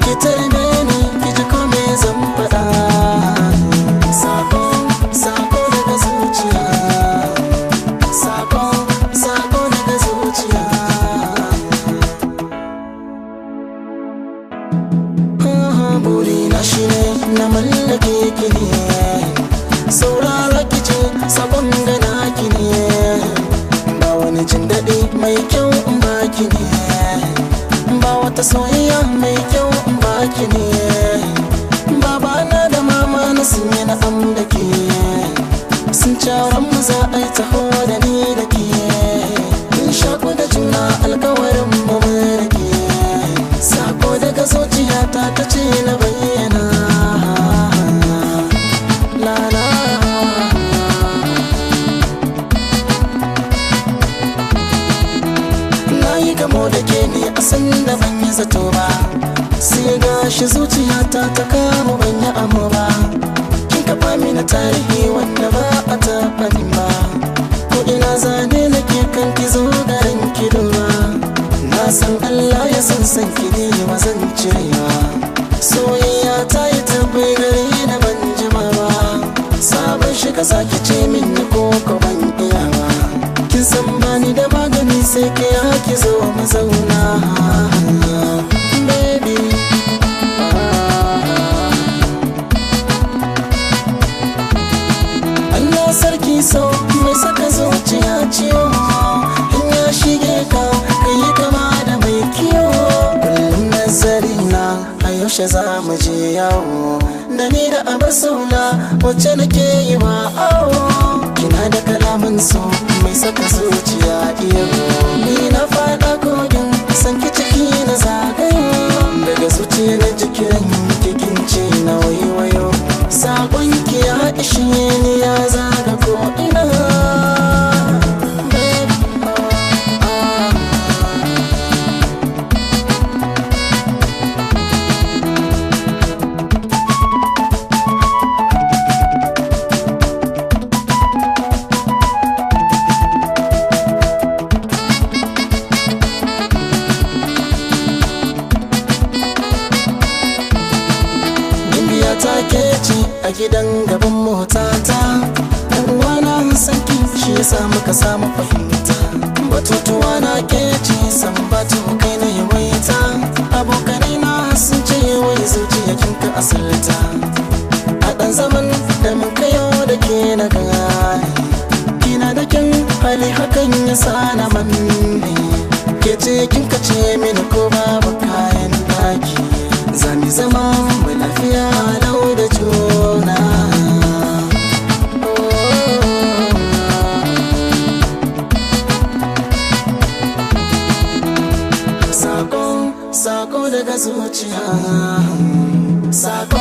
ki tarbe ni ki ji ko me zan faɗa. Sako daga zuciya, sako daga zuciya. Burina shine na mallake ki ne, saurara ki ce sabon da naki ne. Ba wani jin daɗi mai kyau in baki ne, ba wata soyayya mai kyau in baki ne. Babana da mama na sun yi na'am da ke, sun caron mu za a yi taho da ni da ke. In shaku da juna alkawarin mu da ke, sako daga zuciyata ta ce na bayyana. Gamo da ke ne a san da ban yi zato ba, sai gashi zuciyata ta kama ban yi amo ba. Kin kafa mini tarihi wanda ba a taɓa min ba, ko ina zane nake kan ki zo garin ki duba. Na san Allah ya san ki ne ba zan cirewa, soyayya ta yi tabbai gare na ban jima ba. Sabon shiga zaki ce min ni ko ban iya ba, kin san bani da magani sai ke ki zo mu zauna baby. Allah sarki so mai saka zuciya ciwo, in ya shige ka kai kama da mai kiyo. Kullum nazari na a yaushe za mu je yawo, da ni da abar sauna wacce nake yi wa awo. Kina da kalamin so mai saka zuciya iyo, ni na fada kogin san ki ciki na zagayo. Daga zuciya na jikiran kikin ce na wayo, sakon ki ya ishe ni ya zaga ko ina. Ta ke ci a gidan gaban motata, ɗan uwana sanki shi yasa muka samu fahimta. Batutuwa na ke ci san batu kai na yawaita, abokanai na sun ce wai zuciya kin ka asirta. A ɗan zaman da mun kayo da ke na gane, kina da kyan hali hakan ya sa na manne. Ke ce kin ka ce mini ko babu kayan daki, zami zama mai lafiya lau da juna. Sako daga zuciya, sako